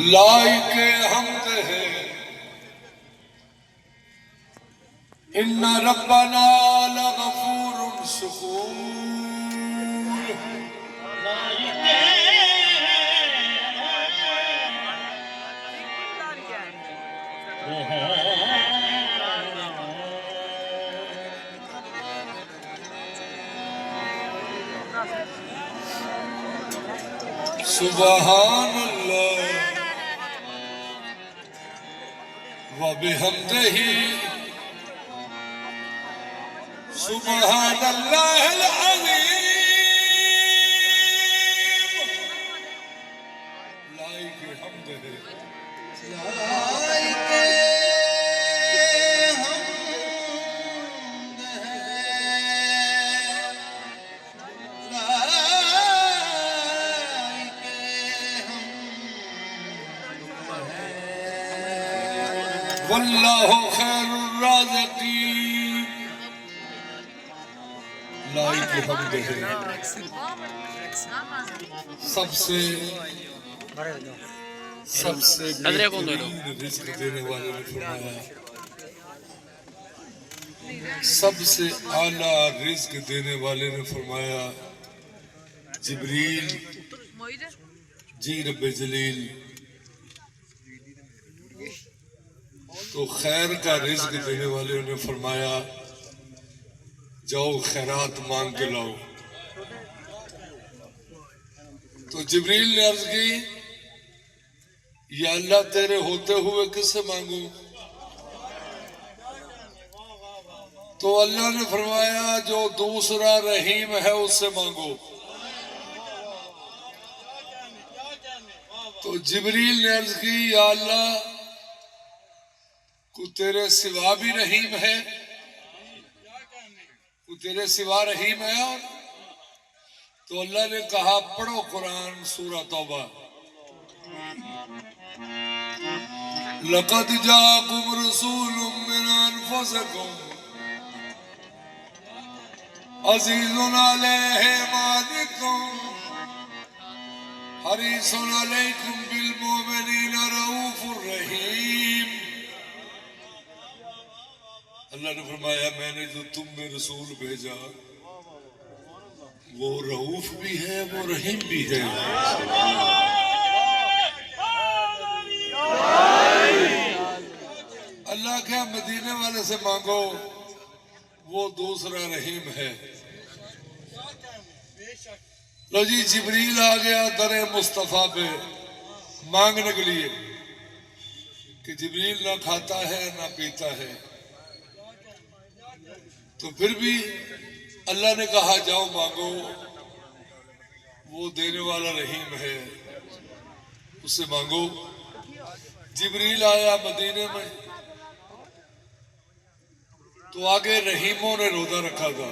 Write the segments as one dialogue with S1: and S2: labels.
S1: लाइके हमद है इन्ना रब्बना लगफूरुन शकूर। सुबहानल्लाह व बिहम्दिही सुबहानल्लाहिल अज़ीम। लाइके हमद है वल्लाहु खैरुर राज़िकीन। लाइके हमद है सबसे रिज़्क़ देने वाले ने फरमाया, सबसे आला रिज़्क़ देने वाले ने फरमाया, जिब्रील जी रब्बे जलील तो खैर का रिज़्क़ देने वाले ने फरमाया, जाओ खैरात मांग के लाओ। तो जिब्रील ने अर्ज की, या अल्लाह तेरे होते हुए किससे मांगू? तो अल्लाह ने फरमाया, जो दूसरा रहीम है उससे मांगो। तो जिब्रील ने अर्ज की, या अल्लाह को तेरे सिवा भी रहीम है, को तेरे सिवा रहीम है। और तो अल्लाह ने कहा, पढ़ो कुरान सूरह तौबा। लक़द जाअकुम रसूलुम मिन अनफुसिकुम अज़ीज़ुन अलैहि मा अनित्तुम हरीसुन अलैकुम बिल मुमिनीना रऊफुर रहीम। अल्लाह ने फरमाया, मैंने जो तुम में रसूल भेजा वो रऊफ भी है, वो रहीम भी है। अल्लाह के मदीने वाले से मांगो, वो दूसरा रहीम है। लो जी, जिब्रील आ गया दरे मुस्तफा पे मांगने के लिए कि जिब्रील ना खाता है ना पीता है। तो फिर भी अल्लाह ने कहा, जाओ मांगो, वो देने वाला रहीम है, उससे मांगो। जिब्रील आया मदीने में तो आगे रहीमों ने रोजा रखा था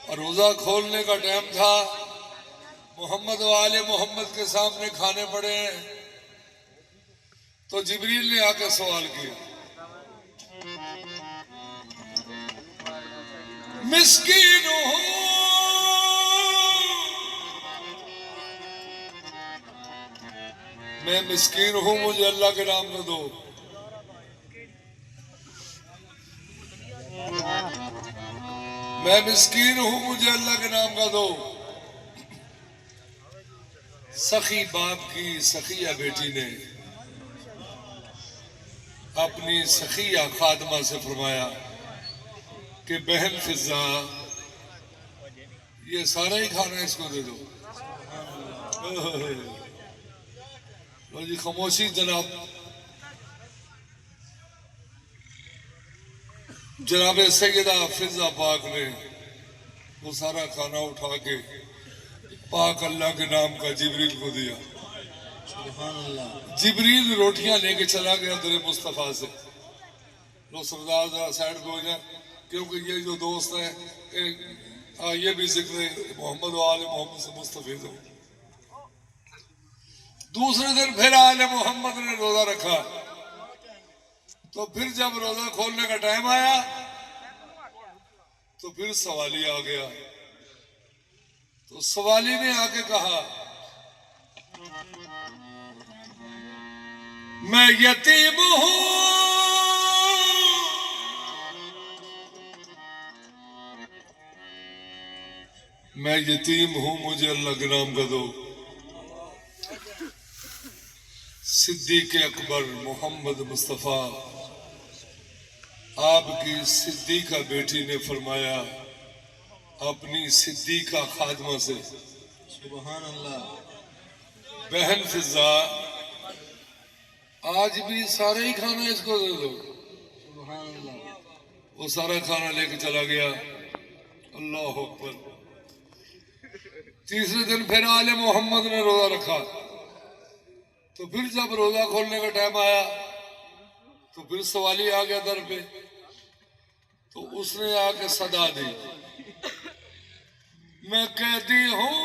S1: और रोजा खोलने का टाइम था। मोहम्मद वाले मोहम्मद के सामने खाने पड़े हैं। तो जिब्रील ने आकर सवाल किया, मिस्कीन हूं, मैं मिस्कीन हूं, मुझे अल्लाह के नाम में दो। मैं मिस्कीन हूं, मुझे अल्लाह के नाम का दो। सखी बाप की सखिया बेटी ने अपनी सखिया खादमा से फरमाया कि बहन फिजा, ये सारा ही खाना इसको दे दो। लो जी, खामोशी जनाब। जनाब सैयदा फिजा पाक ने वो सारा खाना उठा के पाक अल्लाह के नाम का जिब्रील को दिया। जिब्रील रोटियां लेके चला गया दरे मुस्तफा से। लो सरदार जरा साइड को हो जाए, क्योंकि ये जो दोस्त है ये भी जिक्र मोहम्मद वाले मोहम्मद से मुस्तफीद हो। दूसरे दिन फिर आले मोहम्मद ने रोजा रखा। तो फिर जब रोजा खोलने का टाइम आया तो फिर सवाली आ गया। तो सवाली ने आके कहा, मैं यतीम हूं, मैं यतीम हूं, मुझे अल्लाह के नाम का दो। सिद्दीक अकबर मोहम्मद मुस्तफा आपकी सिद्दीका बेटी ने फरमाया अपनी सिद्दीका खादमा से, सुभान अल्लाह, बहन फिजा आज भी सारे ही खाना इसको दे दो। सुभान अल्लाह। वो सारा खाना लेके चला गया। अल्लाह अकबर। तीसरे दिन फिर आले मोहम्मद ने रोजा रखा, तो फिर जब रोजा खोलने का टाइम आया तो फिर सवाली आ गया दर पे, तो उसने आके सदा दी, मैं कैदी हूं,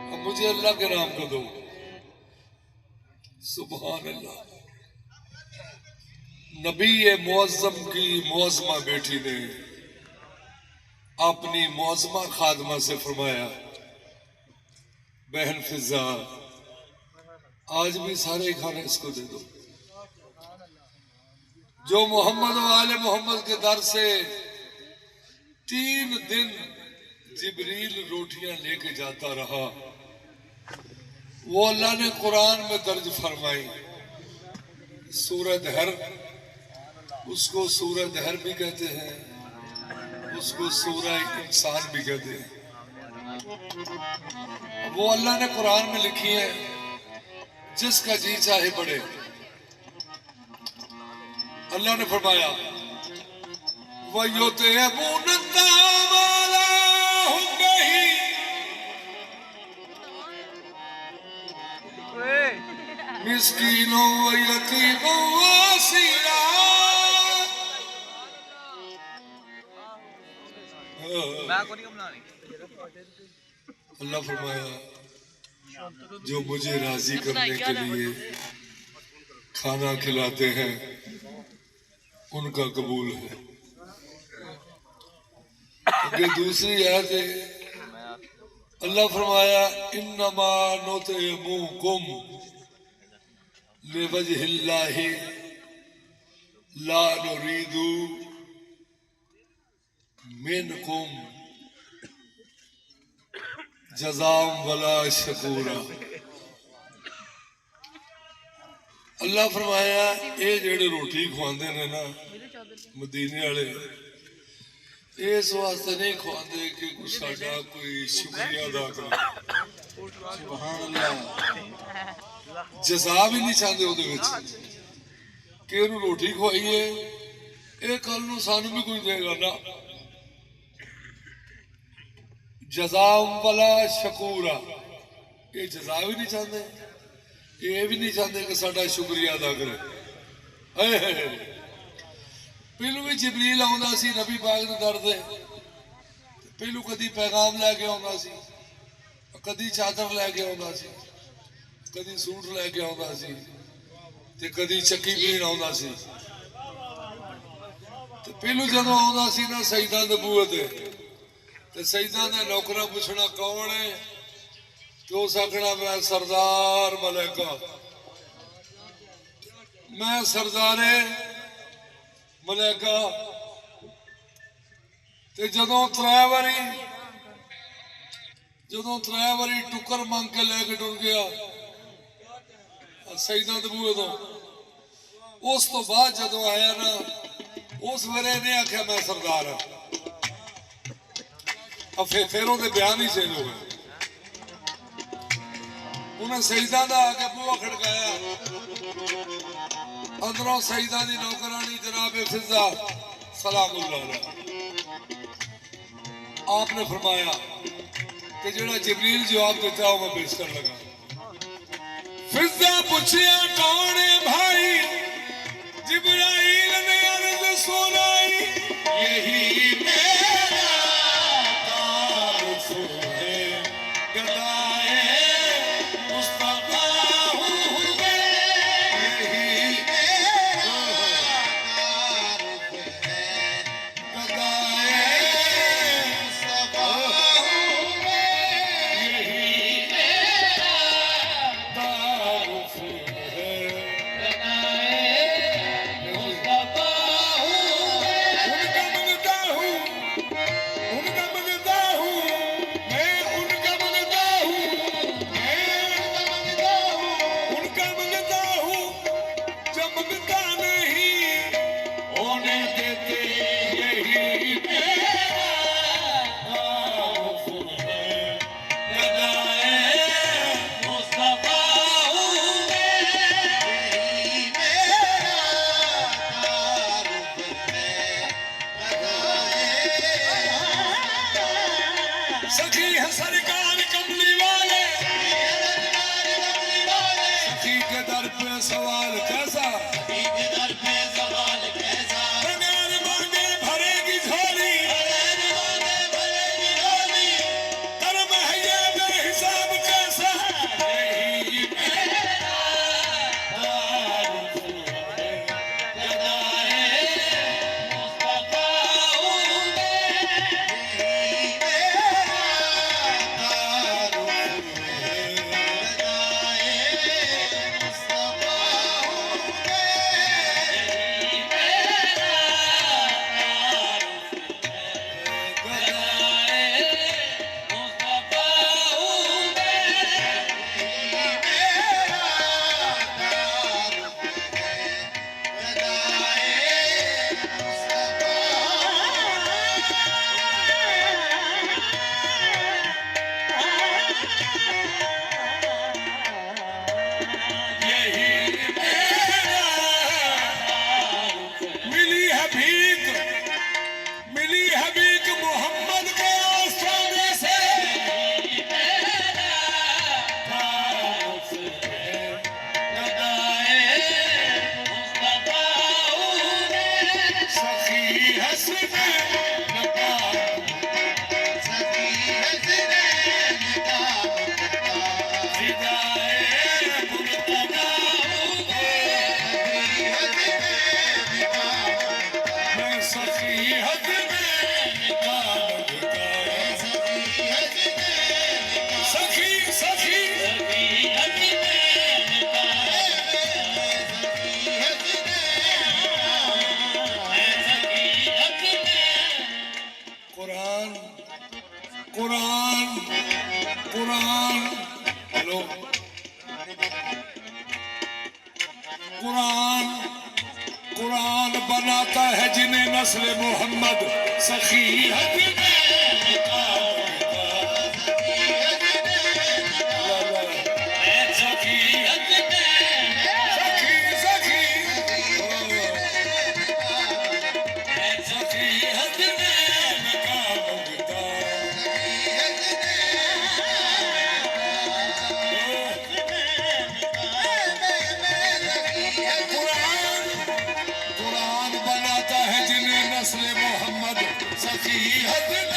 S1: अब मुझे अल्लाह के नाम को दो। सुभान अल्लाह। नबी मुअज्जम की मुअज्जमा बेटी ने अपनी मुअज्जमा खादमा से फरमाया, बहन फिजा आज भी सारे खाने इसको दे दो। जो मोहम्मद और आले मोहम्मद के दर से 3 दिन जिब्रील रोटियां लेके जाता रहा, वो अल्लाह ने कुरान में दर्ज फरमाई। सूरह दहर, उसको सूरह दहर भी कहते हैं, उसको सूरह इंसान भी कहते हैं। वो अल्लाह ने कुरान में लिखी है, जिसका जी चाहे पढ़े। अल्लाह ने फरमाया, मिस्कीनों व यतीमों व असीरा। अल्लाह फरमाया, जो मुझे राजी करने के लिए खाना खिलाते हैं उनका कबूल है। आगे दूसरी आयत है, अल्लाह फरमाया, इन्नमा नुतिमुकुम लिवजहिल्लाहि ला नुरीदु मिनकुम जज़ाम वला शकूरा। अल्लाह फरमाया, ये जेड़े रोटी खवांदे ने ना मदीने वाले, इस वास्ते नहीं खवांदे कि साडा कोई शुक्रिया अदा करे। सुभान अल्लाह। जज़ा भी नहीं चाहते ਉਹਦੇ ਵਿੱਚ कि ਇਹਨੂੰ रोटी खवाइए, ਇਹ ਕੱਲ ਨੂੰ ਸਾਨੂੰ भी कुछ देगा ना। जज़ाम वला शकूरा, ये जज़ा भी नहीं चाहते, ये भी नहीं चाहते कि साडा शुक्रिया अदा करे। पहलू भी जिबरील आउंदा सी नबी पाक दे दर ते, पहलू कदी पैगाम लैके आउंदा सी, कदी चादर लैके आउंदा सी, कदी सूट लैके आउंदा सी, ते कदी चक्की पीण आउंदा सी। ते पहलू जदों आउंदा सी ना सईदां दे बूहे ते सईदां दे नौकरां पुछना कौन है, तो उस आखना मैं सरदार मलैका, मैं सरदारे मलैका। ते जदों त्रै वारी टुकर मंग के लैके टुर गया सईदां दे बूहे तो, उस तो बाद जदों आया ना, उस वेले इन्हें आख्या मैं सरदार हाँ। अब फिर उहदे बयान ही चेंज हो गए। उन्हें सईदां दा आके बूहा खड़काया, अंदरों सईदां दी नौकरानी जनाब फिजा सलामुल्लाह अलैह। आपने फरमाया कि जेड़ा जिब्रील जवाब देता वो मैं पेश कर लगा। फिजा पूछिया कौन है भाई, जिब्राइल ने अर्ज सुनाई, यही मेरा तारुफ है, गदाए मुस्तफा हूँ मैं, यही मेरा तारुफ है, गदाए मुस्तफा हूँ मैं। मैं उनका मंगता हूँ, उनका मंगता हूँ, जो मंगता नहीं होने देते, यही मेरा तारुफ है। गदाए मुस्तफा हूँ मैं,
S2: यही मेरा तारुफ है।
S1: सखी है सरकार कमली वाले, सखी के दर पे सवाल कैसा, बगैर मांगे भरेगी झोली, कर्म है ये बेहिसाब कैसा, यही मेरा तारुफ है। गदाए मुस्तफा हूँ मैं, मिली है भीख, मिली है भीख मोहम्मद के आस्थाने से, तारुफ है। गदाए मुस्तफा हूँ मैं, सखी हंसने नकाब, फिदाए मुर्तजा हूँ मैं, सखी हद में निकाल बिताए, सखी सखी हद में कुरान कुरान कुरान हेलो कुरान कुरान बनाता है जिन्हें नस्ल मोहम्मद, सखी हद में निकाल बिताए, सखी हद में, सखी सखी सखी हद में निकाल बिताए। कुरान बनाता है जिन्हें नस्ल मोहम्मद, सखी हद में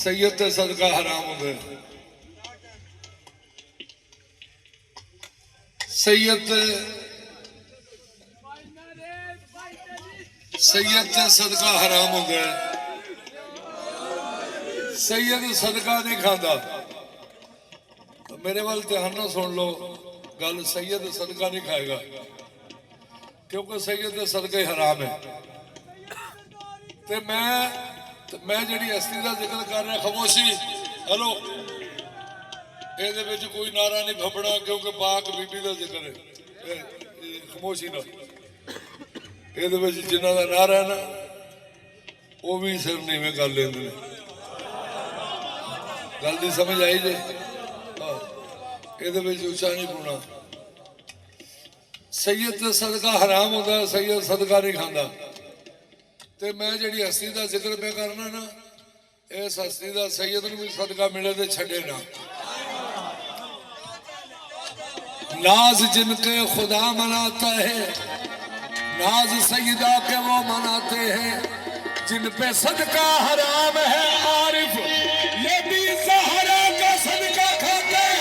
S1: सैयद ते सदका हराम होंगे। सैयद ते सदका हराम होंगे। सैयद सदका नहीं खाता। मेरे वाल ध्यान ना सुन लो गल, सैयद सदका नहीं खाएगा क्योंकि सैयद सदका ही हराम है। ते मैं जिहड़ी हस्ती का जिक्र कर रहा, खामोशी, हेलो, ਇਹਦੇ ਵਿੱਚ कोई नारा नहीं फपड़ा क्योंकि पाक बीबी का जिक्र है। खामोशी ना, ਇਹਦੇ ਵਿੱਚ जिन्हां दा नारा है ना वो भी सिर नीवें कर लेंदे ने। गल दी समझ आई जे? ਇਹਦੇ ਵਿੱਚ ਉੱਚਾ नहीं बोलना। सैयद ते सदका हराम होता, सैयद सदका नहीं खांदा। ते मैं जिहड़ी हस्ती का जिक्र पे करना ना, इस हस्ती का सैयद नूं भी सदका मिले तो छड्डे ना। नाज जिनके खुदा मनाता है, नाज सैयदा के वो मनाते हैं, जिन पे सदका हराम है आरिफ ये भी ज़हरा का सदका खाते हैं।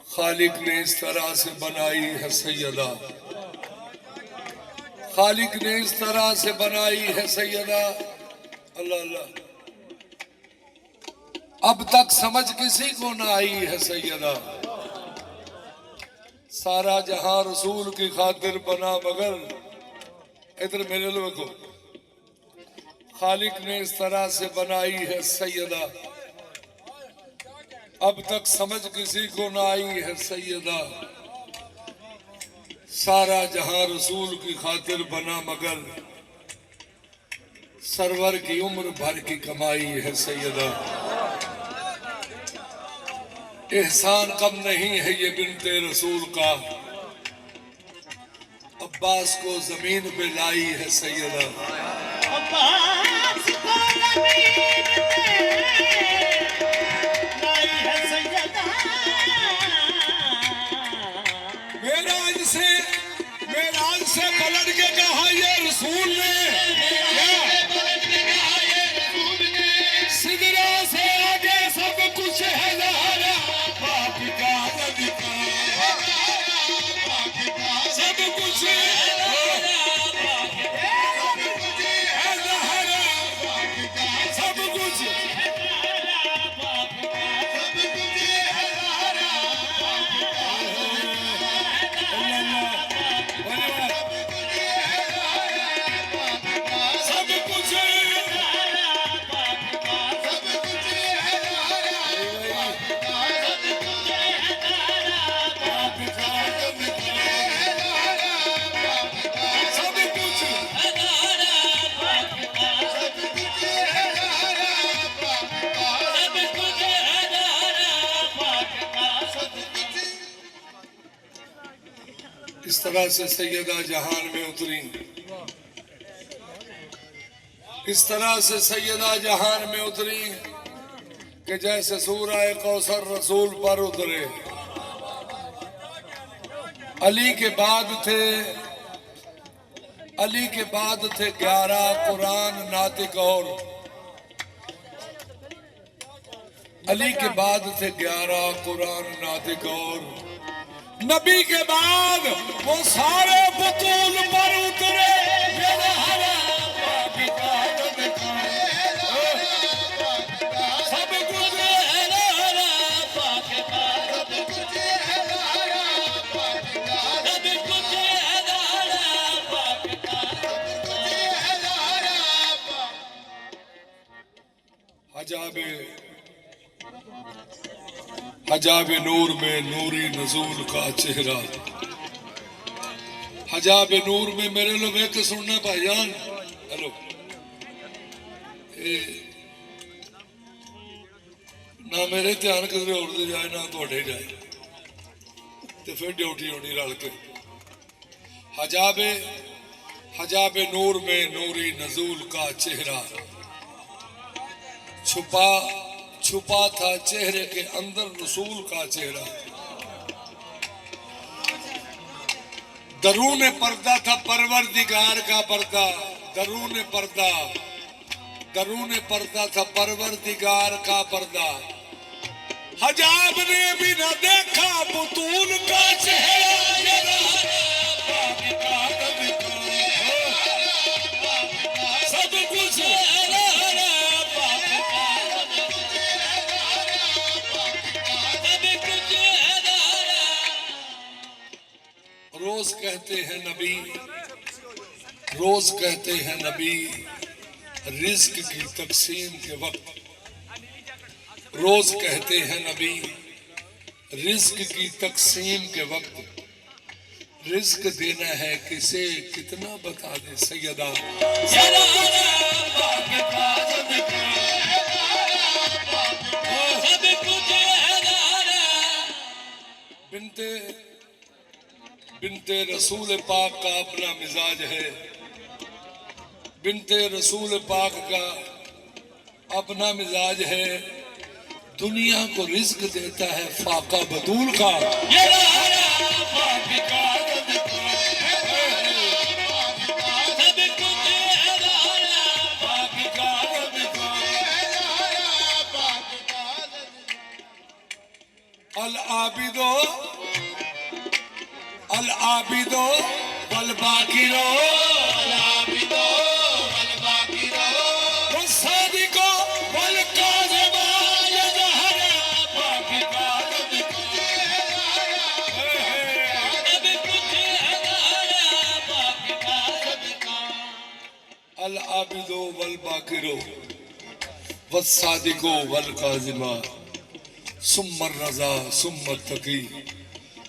S1: खालिक ने इस तरह से बनाई है सैयदा, खालिक ने इस तरह से बनाई है सैयदा। अल्लाह अल्लाह, अब तक समझ किसी को ना आई है सैयदा। सारा जहां रसूल की खातिर बना मगर, इधर मेरे लोगों को, खालिक ने इस तरह से बनाई है सैयदा। अब तक समझ किसी को ना आई है सैयदा। सारा जहां रसूल की खातिर बना मगर, सरवर की उम्र भर की कमाई है सैयदा। एहसान कम नहीं है ये बिनते रसूल का, अब्बास को जमीन पे लाई है सैयदा। अब्बास को जमीन पे लाई है सैयदा। मेराज से पलट के कहा ये रसूल ने, सिदरा से आगे सब कुछ है ज़हरा, पाक का नदिका सब कुछ है ज़हरा, सब कुछ इस तरह से सैयदा जहान में उतरी, इस तरह से सैयदा जहान में उतरी कि जैसे सूरह कौसर रसूल पर उतरे। अली के बाद थे 11 कुरान नातिक, और अली के बाद थे 11 कुरान नातिक, और नबी के बाद वो सारे बुतूल पर उतरे। हजाब नूर में नूरी नजूल का चेहरा, हजाब नूर में मेरे लो वेख के सुनना भाईजान। हेलो ना मेरे ध्यान किधरे और दे जाए ना थोड़े जाए, तो फिर ड्यूटी होनी रल के। हजाब नूर में नूरी नजूल का चेहरा, छुपा था चेहरे के अंदर रसूल का चेहरा। दरून पर्दा था परवरदिगार का पर्दा, दरून पर्दा था परवरदिगार का पर्दा। हजाब ने भी न देखा बुतूल का चेहरा। सब कुछ रोज कहते हैं नबी रिज्क की तकसीम के वक्त, रोज कहते हैं नबी रिज्क की तकसीम के वक्त, रिज्क देना है किसे कितना बता दे सैयदा। बिनते रसूल पाक का अपना मिजाज है, बिनते रसूल पाक का अपना मिजाज है। दुनिया को रिज्क देता है फाका बतूल का। अल आबिदो वल बाकिरो, वस्सादिको वल काज़िमा यज़हरा बाकी अल आबिदो वल बाकिरो वस्सादिको वल काज़िमा सुम्मर रज़ा सुम्मर तकी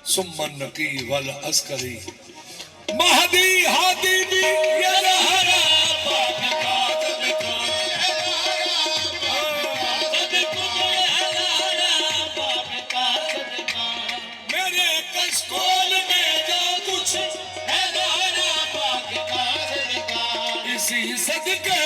S1: सुम्मन नकी वल अस्करी महदी हादी भी यज़हरा बाकी मेरे कशकोल में जो कुछ है इसी सदके